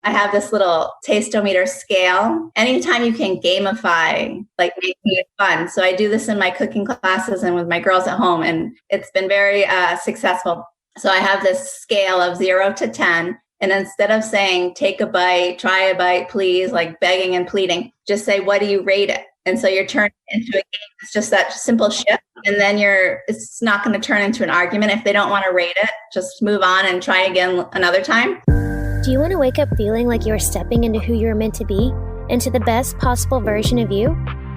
I have this little tasteometer scale. Anytime you can gamify, like making it fun. So I do this in my cooking classes and with my girls at home, and it's been very successful. So I have this scale of 0 to 10. And instead of saying, take a bite, try a bite, please, like begging and pleading, just say, what do you rate it? And so you're turning into a game. It's just that simple shift. And then it's not going to turn into an argument. If they don't want to rate it, just move on and try again another time. Do you want to wake up feeling like you're stepping into who you're meant to be, into the best possible version of you?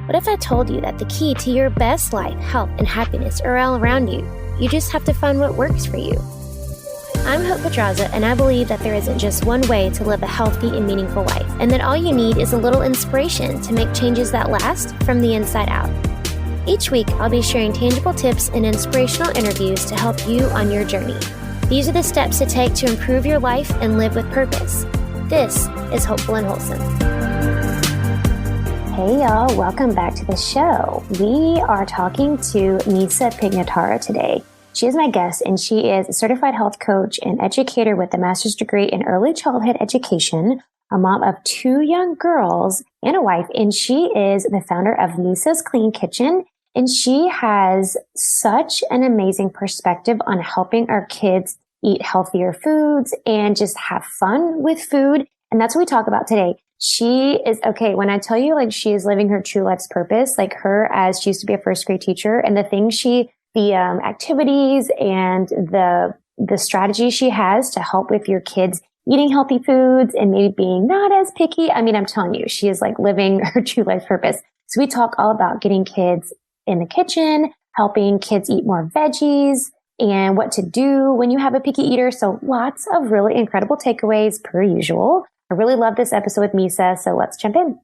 What if I told you that the key to your best life, health, and happiness are all around you? You just have to find what works for you. I'm Hope Pedraza, and I believe that there isn't just one way to live a healthy and meaningful life, and that all you need is a little inspiration to make changes that last from the inside out. Each week, I'll be sharing tangible tips and inspirational interviews to help you on your journey. These are the steps to take to improve your life and live with purpose. This is Hopeful and Wholesome. Hey y'all, welcome back to the show. We are talking to Misa Pignataro today. She is my guest, and she is a certified health coach and educator with a master's degree in early childhood education, a mom of 2 young girls and a wife, and she is the founder of Misa's Clean Kitchen. And she has such an amazing perspective on helping our kids eat healthier foods and just have fun with food. And that's what we talk about today. She is, okay, when I tell you, like, she is living her true life's purpose, like her, as she used to be a first grade teacher, and the things the activities and the strategies she has to help with your kids eating healthy foods and maybe being not as picky. I mean, I'm telling you, she is like living her true life purpose. So we talk all about getting kids in the kitchen, helping kids eat more veggies, and what to do when you have a picky eater. So lots of really incredible takeaways per usual. I really love this episode with Misa, so let's jump in.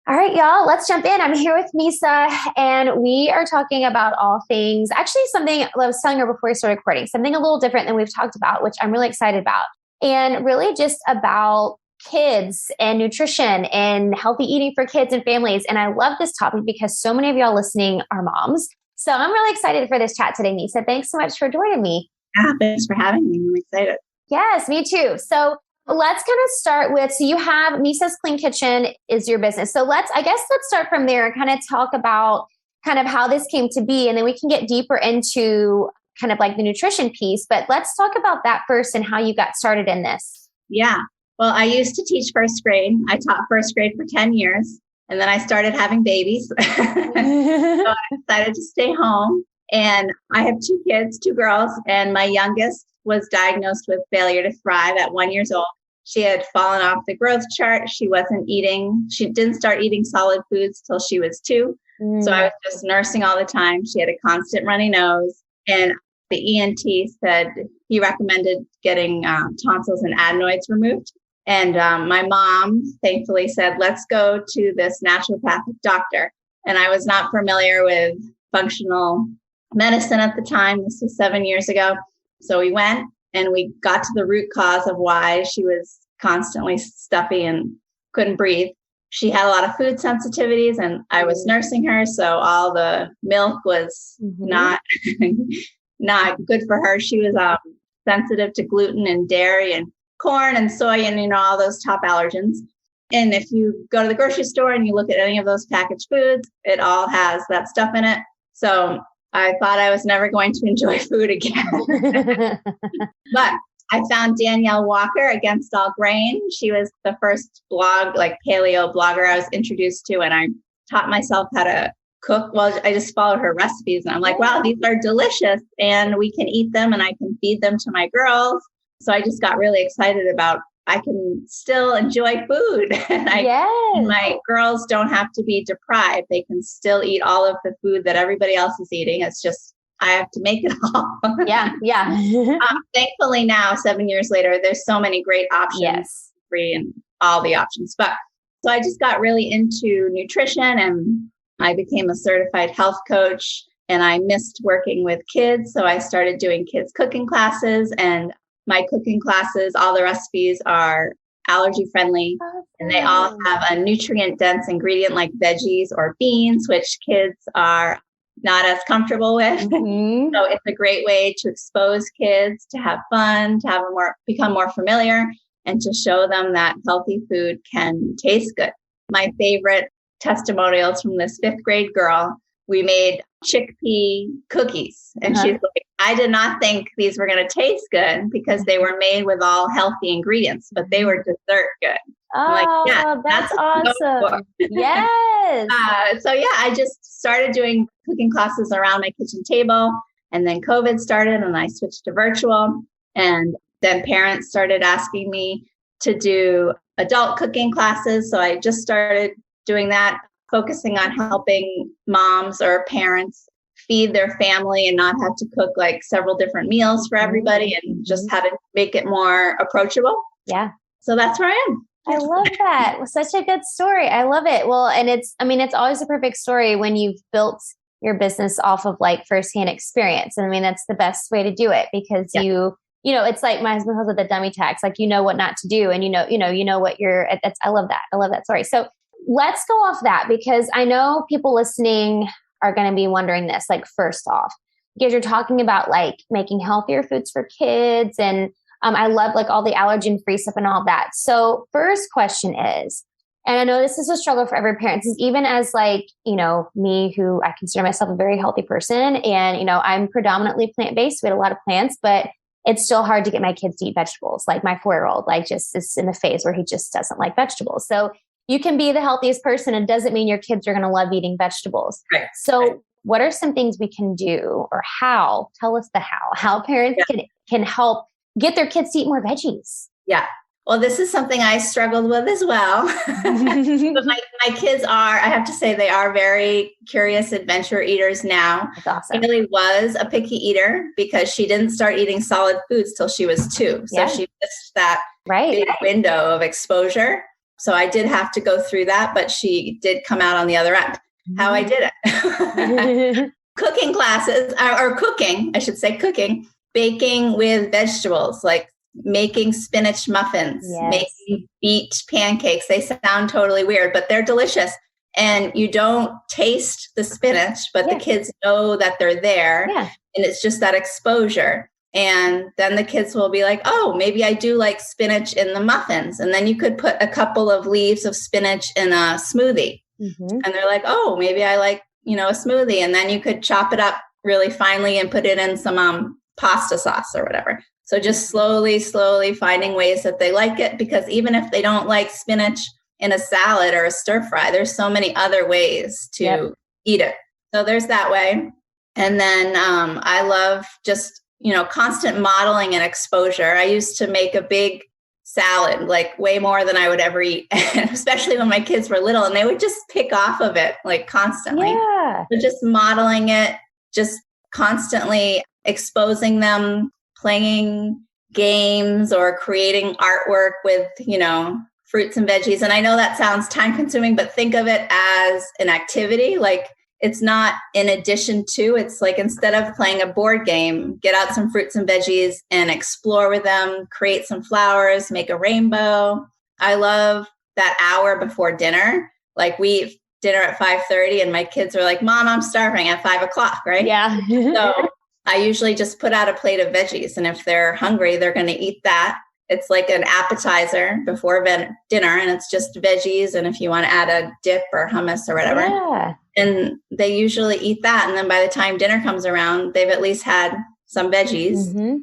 All right, y'all, let's jump in. I'm here with Misa, and we are talking about all things, actually something I was telling her before we started recording, something a little different than we've talked about, which I'm really excited about, and really just about kids and nutrition and healthy eating for kids and families. And I love this topic because so many of y'all listening are moms. So I'm really excited for this chat today, Misa. Thanks so much for joining me. Yeah, thanks for having me. I'm excited. Yes, me too. So let's kind of start with, so you have Misa's Clean Kitchen is your business. So let's start from there and kind of talk about kind of how this came to be. And then we can get deeper into kind of like the nutrition piece, but let's talk about that first and how you got started in this. Yeah. Well, I used to teach first grade. I taught first grade for 10 years, and then I started having babies. So I decided to stay home, and I have 2 kids, 2 girls, and my youngest was diagnosed with failure to thrive at 1 year old. She had fallen off the growth chart. She didn't start eating solid foods till she was 2. So I was just nursing all the time. She had a constant runny nose, and the ENT said he recommended getting tonsils and adenoids removed. And my mom thankfully said, let's go to this naturopathic doctor. And I was not familiar with functional medicine at the time. This was 7 years ago. So we went and we got to the root cause of why she was constantly stuffy and couldn't breathe. She had a lot of food sensitivities, and I was nursing her. So all the milk was not good for her. She was sensitive to gluten and dairy and corn and soy and, all those top allergens. And if you go to the grocery store and you look at any of those packaged foods, it all has that stuff in it. So I thought I was never going to enjoy food again. But I found Danielle Walker, Against All Grain. She was the first paleo blogger I was introduced to, and I taught myself how to cook. Well, I just followed her recipes, and I'm like, wow, these are delicious, and we can eat them, and I can feed them to my girls. So I just got really excited about I can still enjoy food. And my girls don't have to be deprived. They can still eat all of the food that everybody else is eating. It's just, I have to make it all. Thankfully now, 7 years later, there's so many great options, free and all the options. But so I just got really into nutrition, and I became a certified health coach, and I missed working with kids. So I started doing kids cooking classes, and my cooking classes, all the recipes are allergy friendly, and they all have a nutrient dense ingredient like veggies or beans, which kids are not as comfortable with. So it's a great way to expose kids, to have fun, to become more familiar. and to show them that healthy food can taste good. My favorite testimonials from this 5th grade girl, we made chickpea cookies. And she's like, I did not think these were going to taste good because they were made with all healthy ingredients, but they were dessert good. Oh, yeah, that's awesome. Yes. I just started doing cooking classes around my kitchen table. And then COVID started and I switched to virtual. And then parents started asking me to do adult cooking classes. So I just started doing that, focusing on helping moms or parents feed their family and not have to cook like several different meals for everybody, and just how to make it more approachable. Yeah. So that's where I am. I love that. Well, such a good story. I love it. Well, and it's always a perfect story when you've built your business off of like firsthand experience. And I mean, that's the best way to do it because it's like my husband calls it the dummy tax. Like, you know what not to do. And you know what I love that. I love that story. So let's go off that because I know people listening are going to be wondering this, like, first off, because you're talking about like making healthier foods for kids. And I love like all the allergen free stuff and all that. So first question is, and I know this is a struggle for every parent, is even as like, me, who I consider myself a very healthy person and, I'm predominantly plant-based. We had a lot of plants, but it's still hard to get my kids to eat vegetables. Like my 4-year-old, like just is in the phase where he just doesn't like vegetables. So you can be the healthiest person. It doesn't mean your kids are going to love eating vegetables. Right. So what are some things we can do or how parents can help get their kids to eat more veggies? Yeah. Well, this is something I struggled with as well. But my kids I have to say, they are very curious adventure eaters now. That's awesome. Haley was a picky eater because she didn't start eating solid foods till she was 2. So she missed that big window of exposure. So I did have to go through that, but she did come out on the other end. How I did it. Cooking classes, or cooking, I should say cooking, baking with vegetables, like making spinach muffins, making beet pancakes. They sound totally weird, but they're delicious. And you don't taste the spinach, but the kids know that they're there. Yeah. And it's just that exposure. And then the kids will be like, oh, maybe I do like spinach in the muffins. And then you could put a couple of leaves of spinach in a smoothie. Mm-hmm. And they're like, oh, maybe I like, a smoothie. And then you could chop it up really finely and put it in some pasta sauce or whatever. So just slowly finding ways that they like it, because even if they don't like spinach in a salad or a stir fry, there's so many other ways to eat it. So there's that way. And then I love just, constant modeling and exposure. I used to make a big salad, like way more than I would ever eat, especially when my kids were little, and they would just pick off of it like constantly. Yeah. So just modeling it, just constantly exposing them, playing games or creating artwork with, fruits and veggies. And I know that sounds time consuming, but think of it as an activity. Like, it's not in addition to, it's like, instead of playing a board game, get out some fruits and veggies and explore with them, create some flowers, make a rainbow. I love that hour before dinner. Like, we eat dinner at 5:30 and my kids are like, Mom, I'm starving at 5:00, right? Yeah. So I usually just put out a plate of veggies. And if they're hungry, they're going to eat that. It's like an appetizer before dinner, and it's just veggies. And if you want to add a dip or hummus or whatever, and they usually eat that. And then by the time dinner comes around, they've at least had some veggies. Mm-hmm.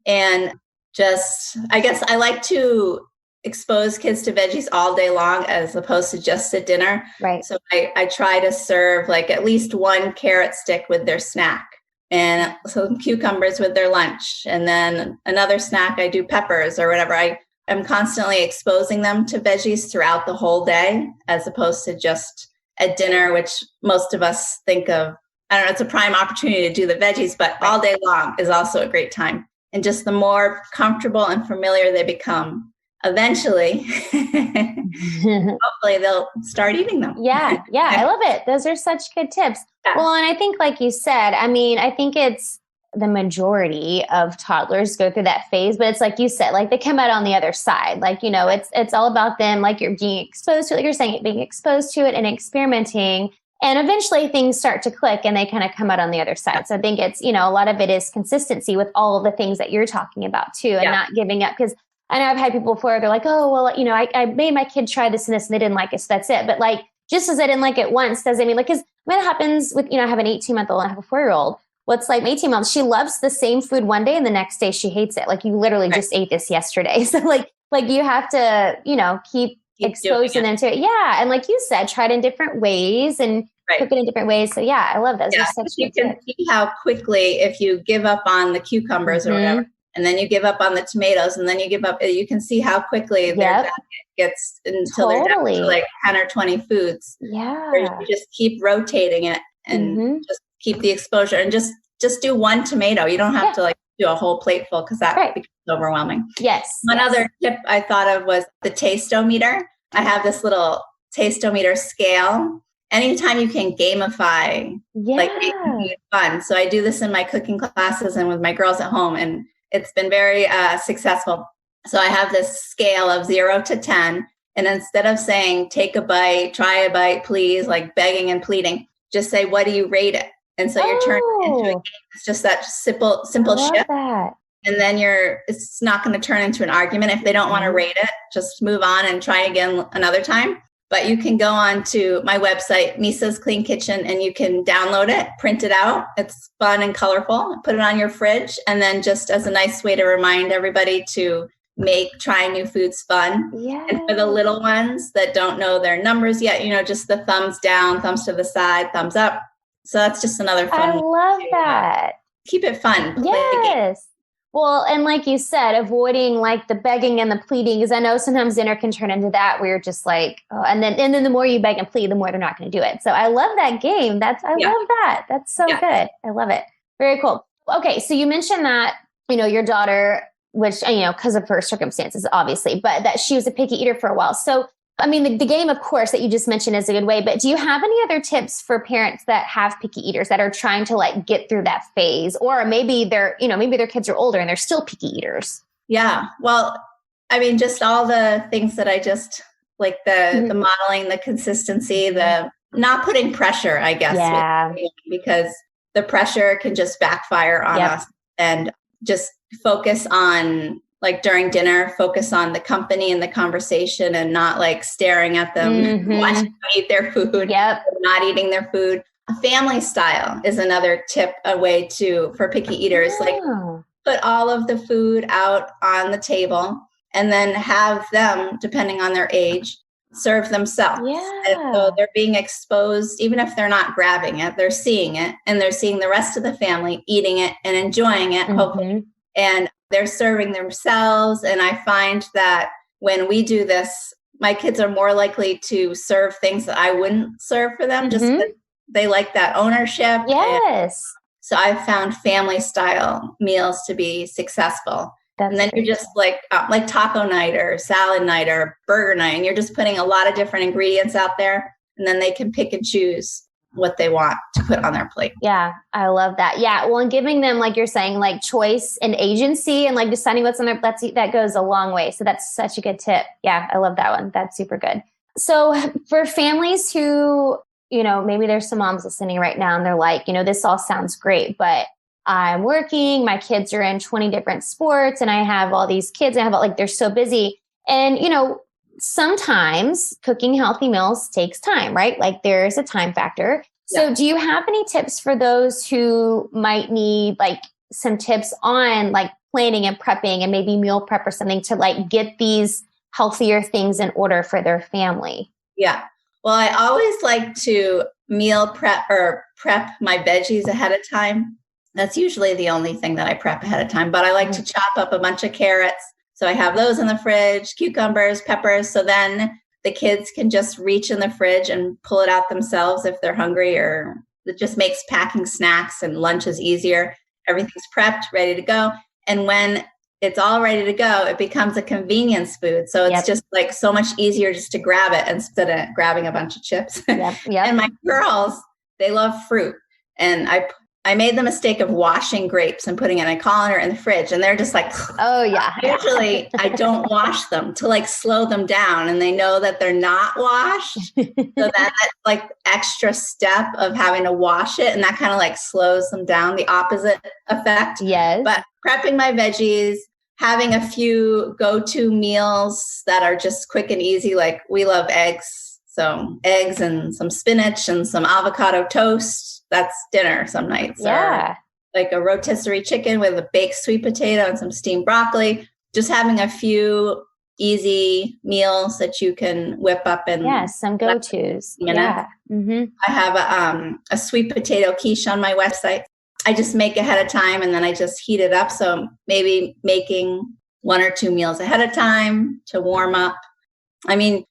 And just, I guess I like to expose kids to veggies all day long as opposed to just at dinner. Right. So I try to serve like at least one carrot stick with their snack, and some cucumbers with their lunch. And then another snack, I do peppers or whatever. I'm constantly exposing them to veggies throughout the whole day, as opposed to just at dinner, which most of us think of, I don't know, it's a prime opportunity to do the veggies, but all day long is also a great time. And just the more comfortable and familiar they become, eventually, hopefully they'll start eating them. Yeah. I love it. Those are such good tips. Yeah. Well, and I think, like you said, I think it's the majority of toddlers go through that phase, but it's like you said, like they come out on the other side. Like, it's all about them. Like, you're being exposed to it, like you're saying, being exposed to it and experimenting. And eventually things start to click and they kind of come out on the other side. So I think it's, a lot of it is consistency with all of the things that you're talking about too, and not giving up. Because I know I've had people before, they're like, oh, well, I made my kid try this and this and they didn't like it. So that's it. But like, just as I didn't like it once doesn't mean like, cause when it happens with, I have an 18-month-old and I have a 4-year-old. What's like 18 months, she loves the same food one day and the next day she hates it. Like you literally just ate this yesterday. So like you have to, keep exposing them to it. Yeah. And like you said, try it in different ways and cook it in different ways. So yeah, I love those. Yeah, you can see how quickly, if you give up on the cucumbers or whatever, and then you give up on the tomatoes and then you give up, you can see how quickly their diet gets until they're down to like 10 or 20 foods. Yeah. Where you just keep rotating it and just keep the exposure and just do one tomato. You don't have to like do a whole plateful because that becomes overwhelming. Yes. One other tip I thought of was the taste-o-meter. I have this little taste-o-meter scale. Anytime you can gamify, like making it fun. So I do this in my cooking classes and with my girls at home, and it's been very successful. So I have this scale of 0 to 10. And instead of saying, take a bite, try a bite, please, like begging and pleading, just say, what do you rate it? And so you're turning it into a game. It's just that simple shift. That. And then it's not going to turn into an argument. If they don't want to rate it, just move on and try again another time. But you can go on to my website, Misa's Clean Kitchen, and you can download it, print it out. It's fun and colorful. Put it on your fridge. And then just as a nice way to remind everybody to make trying new foods fun. Yeah. And for the little ones that don't know their numbers yet, just the thumbs down, thumbs to the side, thumbs up. So that's just another fun. I love that. Keep it fun. Yes. Well, and like you said, avoiding like the begging and the pleading, because I know sometimes dinner can turn into that where you're just like, oh, and then the more you beg and plead, the more they're not going to do it. So I love that game. I love that. That's so good. I love it. Very cool. Okay. So you mentioned that, your daughter, which, because of her circumstances, obviously, but that she was a picky eater for a while. So, I mean, the game, of course, that you just mentioned is a good way, but do you have any other tips for parents that have picky eaters that are trying to like get through that phase? Or maybe maybe their kids are older and they're still picky eaters. Yeah. Well, I mean, just all the things that I just like the modeling, the consistency, the not putting pressure, I guess, because the pressure can just backfire on us, and just focus on, like during dinner, focus on the company and the conversation and not like staring at them, watching them eat their food, not eating their food. Family style is another tip, a way for picky eaters, like put all of the food out on the table and then have them, depending on their age, serve themselves. And so they're being exposed, even if they're not grabbing it, they're seeing it, and they're seeing the rest of the family eating it and enjoying it, hopefully. And they're serving themselves. And I find that when we do this, my kids are more likely to serve things that I wouldn't serve for them, just because they like that ownership. Yes. So I've found family style meals to be successful. And then you're just like taco night or salad night or burger night, and you're just putting a lot of different ingredients out there, and then they can pick and choose what they want to put on their plate. Yeah, I love that. Yeah, well, and giving them, like you're saying, like choice and agency and like deciding what's on their plate, that goes a long way. So that's such a good tip. Yeah, I love that one. That's super good. So for families who, maybe there's some moms listening right now and they're like, this all sounds great, but I'm working, my kids are in 20 different sports, and I have all these kids, and I have they're so busy. And, sometimes cooking healthy meals takes time, right? Like there's a time factor. So do you have any tips for those who might need like some tips on like planning and prepping and maybe meal prep or something to like get these healthier things in order for their family? Yeah. Well, I always like to meal prep or prep my veggies ahead of time. That's usually the only thing that I prep ahead of time, but I like to chop up a bunch of carrots. So I have those in the fridge, cucumbers, peppers. So then the kids can just reach in the fridge and pull it out themselves if they're hungry, or it just makes packing snacks and lunches easier. Everything's prepped, ready to go. And when it's all ready to go, it becomes a convenience food. So it's just like so much easier just to grab it instead of grabbing a bunch of chips. And my girls, they love fruit. And I made the mistake of washing grapes and putting it in a colander in the fridge. And they're just like, oh yeah. Usually I don't wash them to like slow them down. And they know that they're not washed. So that's like extra step of having to wash it. And that kind of like slows them down, the opposite effect. Yes. But prepping my veggies, having a few go-to meals that are just quick and easy. Like we love eggs. So eggs and some spinach and some avocado toast. That's dinner some nights. Yeah. Or like a rotisserie chicken with a baked sweet potato and some steamed broccoli. Just having a few easy meals that you can whip up in some go-tos. minutes. Yeah. I have a sweet potato quiche on my website. I just make ahead of time and then I just heat it up. So maybe making 1 or 2 meals ahead of time to warm up. I mean,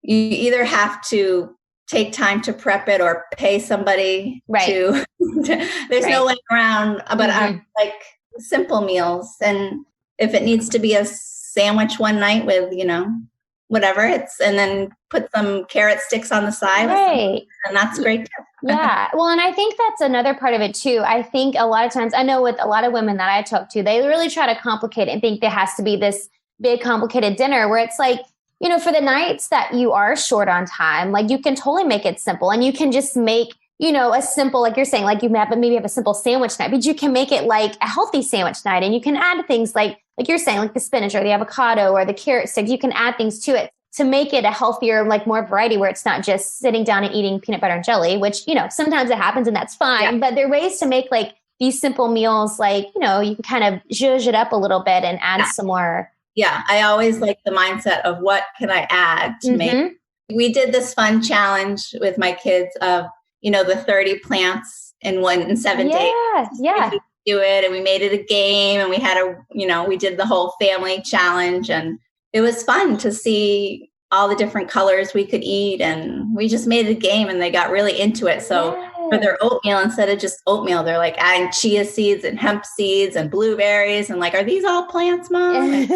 you either have to take time to prep it or pay somebody to, there's no way around, but I'm like simple meals. And if it needs to be a sandwich one night with, whatever and then put some carrot sticks on the side. Right. And that's great too. Yeah. Well, and I think that's another part of it too. I think a lot of times, I know with a lot of women that I talk to, they really try to complicate and think there has to be this big complicated dinner where it's like, for the nights that you are short on time, like you can totally make it simple and you can just make, a simple, like you're saying, like maybe have a simple sandwich night, but you can make it like a healthy sandwich night and you can add things like you're saying, like the spinach or the avocado or the carrot sticks, you can add things to it to make it a healthier, like more variety where it's not just sitting down and eating peanut butter and jelly, which, sometimes it happens and that's fine. Yeah. But there are ways to make like these simple meals, like, you can kind of zhuzh it up a little bit and add some more. Yeah. I always like the mindset of what can I add to make. We did this fun challenge with my kids of, the 30 plants in 7 days. Yeah. Do it. And we made it a game and we had we did the whole family challenge and it was fun to see all the different colors we could eat. And we just made it a game and they got really into it. So for their oatmeal, instead of just oatmeal, they're like adding chia seeds and hemp seeds and blueberries. And like, are these all plants, Mom? and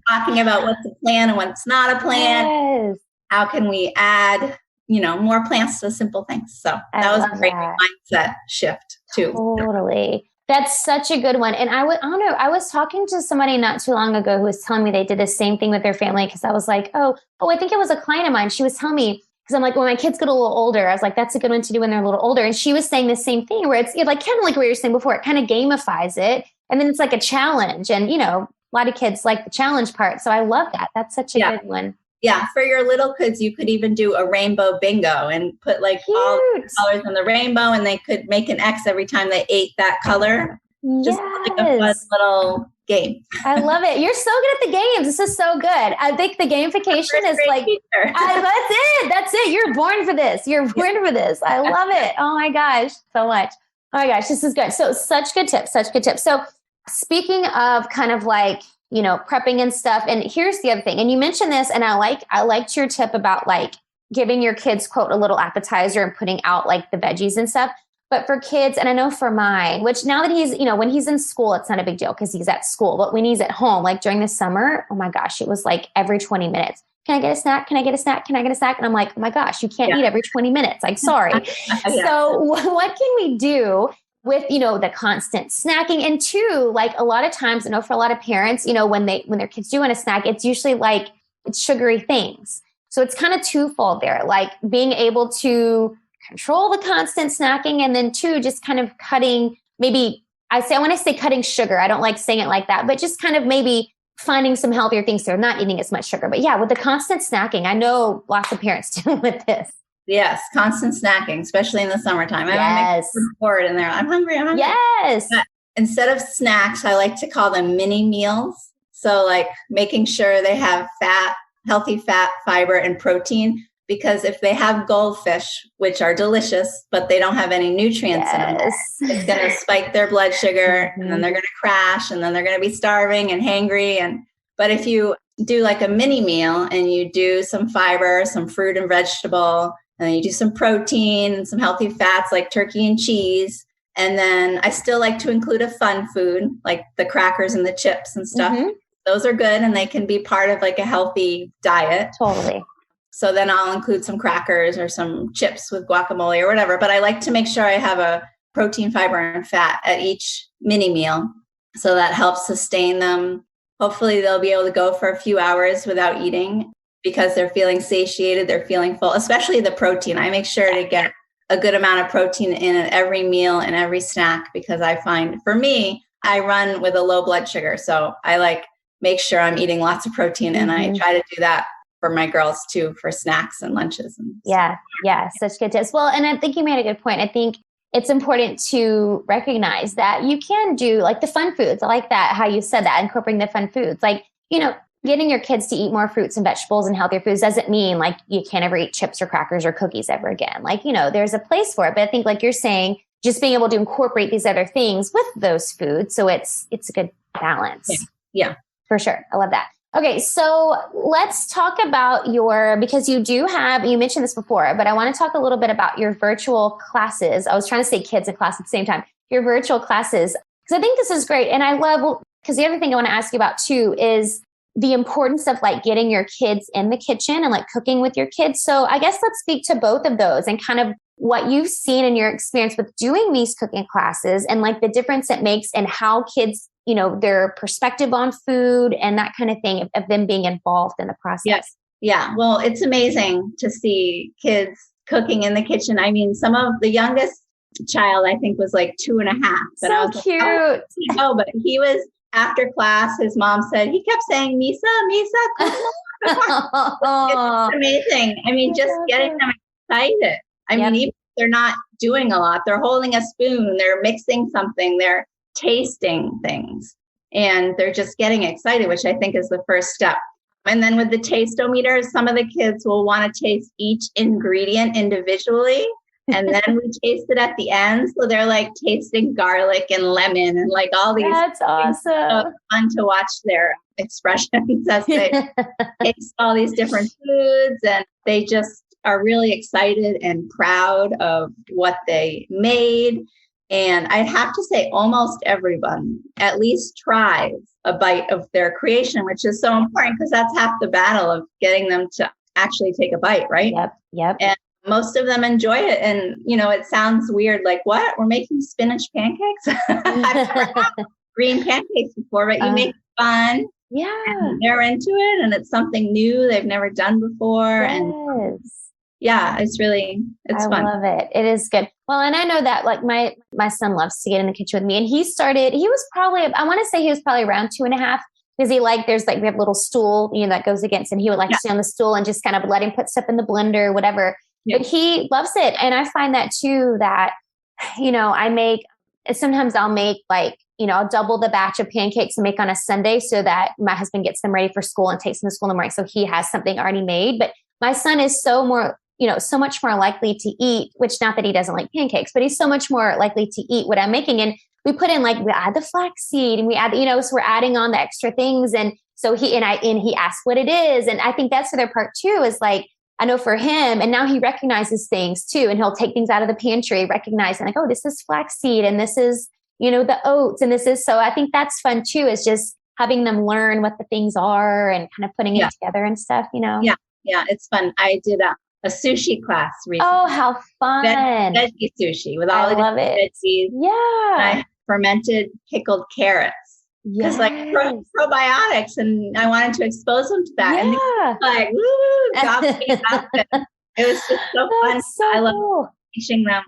talking about what's a plant and what's not a plant. Yes. How can we add, more plants to simple things? So that was a great mindset shift too. Totally. That's such a good one. And I don't know, I was talking to somebody not too long ago who was telling me they did the same thing with their family. Cause I was like, oh, I think it was a client of mine. She was telling me, cause I'm like, when my kids get a little older, I was like, that's a good one to do when they're a little older. And she was saying the same thing where it's like, kind of like what you were saying before, it kind of gamifies it. And then it's like a challenge and, a lot of kids like the challenge part. So I love that. That's such a good one. Yeah, for your little kids, you could even do a rainbow bingo and put like all the colors in the rainbow and they could make an X every time they ate that color. Just like a fun little game. I love it. You're so good at the games. This is so good. I think the gamification is like, that's it. You're born for this. For this. I love it. Oh my gosh, so much. Oh my gosh, this is good. So such good tips. So speaking of kind of like, prepping and stuff. And here's the other thing. And you mentioned this, and I liked your tip about like giving your kids, quote, a little appetizer and putting out like the veggies and stuff. But for kids, and I know for mine, which now that he's, when he's in school, it's not a big deal because he's at school. But when he's at home, like during the summer, oh my gosh, it was like every 20 minutes. Can I get a snack? Can I get a snack? Can I get a snack? And I'm like, oh my gosh, you can't eat every 20 minutes. Like, sorry. So what can we do with, the constant snacking? And two, like a lot of times, I know for a lot of parents, when their kids do want a snack, it's usually like it's sugary things. So it's kind of twofold there, like being able to control the constant snacking. And then two, just kind of cutting, maybe I want to say cutting sugar. I don't like saying it like that, but just kind of maybe finding some healthier things. So they're not eating as much sugar, but yeah, with the constant snacking, I know lots of parents deal with this. Yes, constant snacking, especially in the summertime. I make bored and they're, I'm hungry. Yes. But instead of snacks, I like to call them mini meals. So like making sure they have healthy fat, fiber, and protein. Because if they have goldfish, which are delicious, but they don't have any nutrients in them, it's going to spike their blood sugar and then they're going to crash and then they're going to be starving and hangry. But if you do like a mini meal and you do some fiber, some fruit and vegetable, and then you do some protein and some healthy fats like turkey and cheese. And then I still like to include a fun food like the crackers and the chips and stuff. Those are good and they can be part of like a healthy diet. Totally. So then I'll include some crackers or some chips with guacamole or whatever. But I like to make sure I have a protein, fiber, and fat at each mini meal. So that helps sustain them. Hopefully they'll be able to go for a few hours without eating because they're feeling satiated, they're feeling full, especially the protein. I make sure to get a good amount of protein in at every meal and every snack because I find for me, I run with a low blood sugar. So I make sure I'm eating lots of protein, and I try to do that for my girls too, for snacks and lunches. And yeah. Such good tips. Well, and I think you made a good point. I think it's important to recognize that you can do like the fun foods. I like that, how you said that, incorporating the fun foods. Like, getting your kids to eat more fruits and vegetables and healthier foods doesn't mean like you can't ever eat chips or crackers or cookies ever again. Like, there's a place for it. But I think like you're saying, just being able to incorporate these other things with those foods. So it's a good balance. Yeah. For sure. I love that. Okay. So let's talk about because you mentioned this before, but I want to talk a little bit about your virtual classes. I was trying to say kids and class at the same time, your virtual classes, because I think this is great. And I love, because the other thing I want to ask you about too is the importance of like getting your kids in the kitchen and like cooking with your kids. So I guess let's speak to both of those and kind of what you've seen in your experience with doing these cooking classes and like the difference it makes in how kids, their perspective on food and that kind of thing of them being involved in the process. Yes. Yeah. Well, it's amazing to see kids cooking in the kitchen. I mean, some of the youngest child, I think, was like 2.5. So I was cute. Like, oh, but he was, after class, his mom said, he kept saying, Misa, come on. It's amazing. I mean, just getting them excited. I mean, even if they're not doing a lot, they're holding a spoon, they're mixing something, they're tasting things, and they're just getting excited, which I think is the first step. And then with the taste-o-meters, some of the kids will want to taste each ingredient individually. And then we taste it at the end. So they're like tasting garlic and lemon and like all these. That's awesome. So fun to watch their expressions as they taste all these different foods. And they just are really excited and proud of what they made. And I'd have to say almost everyone at least tries a bite of their creation, which is so important because that's half the battle of getting them to actually take a bite, right? Yep. And most of them enjoy it. And, it sounds weird, like, what? We're making spinach pancakes? I've never had green pancakes before, but you make it fun. Yeah. And they're into it, and it's something new they've never done before. Yes. And yeah, it's fun. I love it. It is good. Well, and I know that like my son loves to get in the kitchen with me, and he was probably, I want to say he was probably around 2.5. Because we have a little stool, that goes against, and he would like to sit on the stool and just kind of let him put stuff in the blender or whatever. Yeah. But he loves it. And I find that too, that, sometimes I'll make I'll double the batch of pancakes and make on a Sunday so that my husband gets them ready for school and takes them to school in the morning. So he has something already made. But my son is so much more likely to eat, which not that he doesn't like pancakes, but he's so much more likely to eat what I'm making. And we put in we add the flaxseed and we add, so we're adding on the extra things. And so he asks what it is. And I think that's the other part too, is I know for him, and now he recognizes things too, and he'll take things out of the pantry, recognizing oh, this is flaxseed and this is, the oats and this is, so I think that's fun too, is just having them learn what the things are and kind of putting it together and stuff, Yeah. Yeah. It's fun. I did a sushi class recently. Oh, how fun. Veggie sushi with all the different veggies. Yeah. I fermented pickled carrots. Because probiotics, and I wanted to expose them to that. Yeah. And they woo, it was just so fun. So I love cool. teaching them,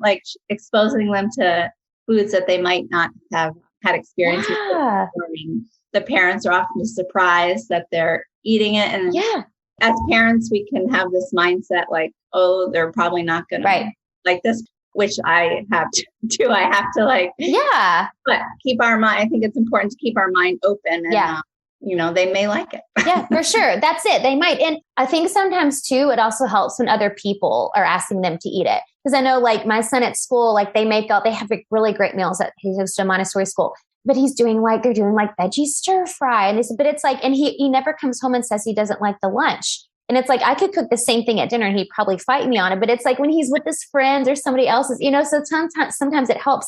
exposing them to foods that they might not have had experience with. The parents are often surprised that they're eating it. And as parents, we can have this mindset they're probably not going to like this, which I have to do. I have to but keep our mind. I think it's important to keep our mind open and, they may like it. Yeah, for sure. That's it. They might. And I think sometimes too, it also helps when other people are asking them to eat it. Because I know my son at school, they have really great meals at he goes to a Montessori school, but they're doing veggie stir fry. But it's and he never comes home and says he doesn't like the lunch. And it's I could cook the same thing at dinner and he'd probably fight me on it. But it's when he's with his friends or somebody else's, so sometimes it helps.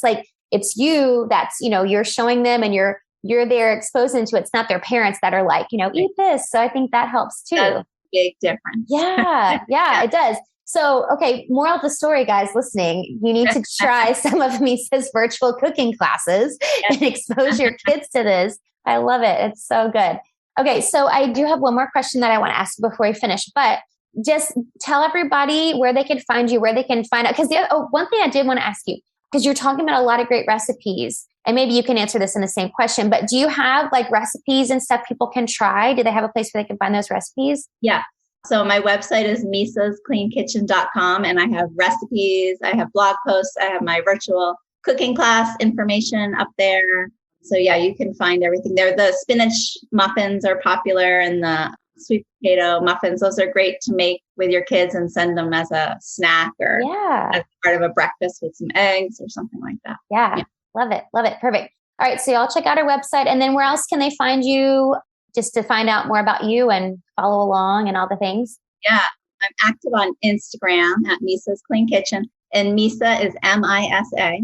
It's you that's, you're showing them and you're there exposing to it. It's not their parents that are eat this. So I think that helps too. That's a big difference. Yeah, it does. So, okay, moral of the story, guys listening, you need to try some of Misa's virtual cooking classes and expose your kids to this. I love it. It's so good. Okay, so I do have one more question that I want to ask before we finish, but just tell everybody where they can find you, where they can find out. Because one thing I did want to ask you, because you're talking about a lot of great recipes, and maybe you can answer this in the same question, but do you have like recipes and stuff people can try? Do they have a place where they can find those recipes? Yeah. So my website is misascleankitchen.com, and I have recipes, I have blog posts, I have my virtual cooking class information up there. So yeah, you can find everything there. The spinach muffins are popular, and the sweet potato muffins. Those are great to make with your kids and send them as a snack or as part of a breakfast with some eggs or something like that. Yeah. Love it. Love it. Perfect. All right. So y'all check out our website, and then where else can they find you just to find out more about you and follow along and all the things? Yeah. I'm active on Instagram at Misa's Clean Kitchen, and Misa is M-I-S-A.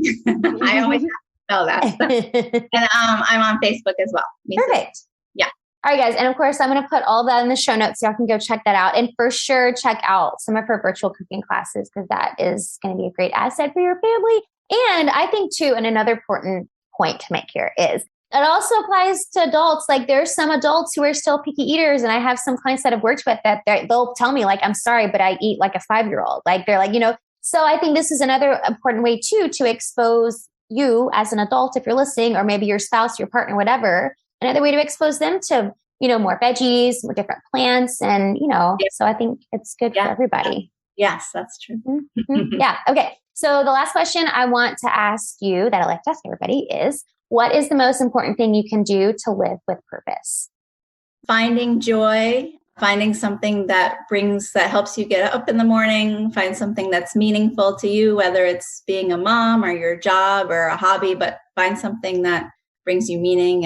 I always have to spell that. And I'm on Facebook as well. Misa. Perfect. Yeah. All right, guys. And of course, I'm going to put all that in the show notes so y'all can go check that out. And for sure, check out some of her virtual cooking classes, because that is going to be a great asset for your family. And I think too, and another important point to make here is it also applies to adults. Like there's some adults who are still picky eaters. And I have some clients that I've worked with that they'll tell me like, I'm sorry, but I eat like a 5-year-old. Like they're like, so I think this is another important way too, to expose you as an adult, if you're listening, or maybe your spouse, your partner, whatever, another way to expose them to, more veggies, more different plants. And, so I think it's good for everybody. Yes, that's true. Mm-hmm. Yeah. Okay. So the last question I want to ask you that I like to ask everybody is, what is the most important thing you can do to live with purpose? Finding joy, finding something that helps you get up in the morning, find something that's meaningful to you, whether it's being a mom or your job or a hobby, but find something that brings you meaning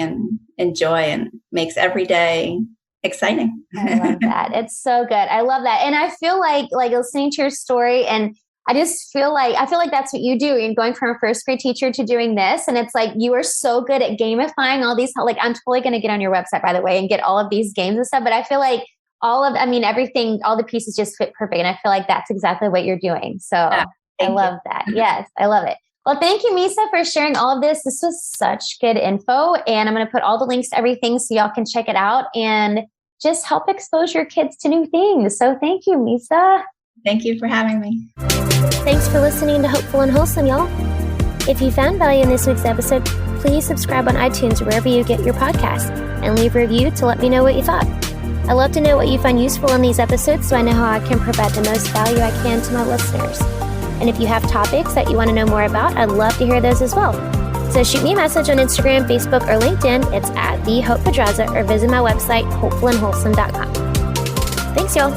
and joy and makes every day exciting. I love that. It's so good. I love that. And I feel like listening to your story, and I feel like that's what you do. You're going from a first grade teacher to doing this. And it's like, you are so good at gamifying all these, like, I'm totally going to get on your website, by the way, and get all of these games and stuff. But I feel like everything, all the pieces just fit perfect. And I feel like that's exactly what you're doing. So I love that. Yes, I love it. Well, thank you, Misa, for sharing all of this. This was such good info. And I'm going to put all the links to everything so y'all can check it out and just help expose your kids to new things. So thank you, Misa. Thank you for having me. Thanks for listening to Hopeful and Wholesome, y'all. If you found value in this week's episode, please subscribe on iTunes or wherever you get your podcasts, and leave a review to let me know what you thought. I love to know what you find useful in these episodes so I know how I can provide the most value I can to my listeners. And if you have topics that you want to know more about, I'd love to hear those as well. So shoot me a message on Instagram, Facebook, or LinkedIn. It's at @thehopepedraza, or visit my website, hopefulandwholesome.com. Thanks, y'all.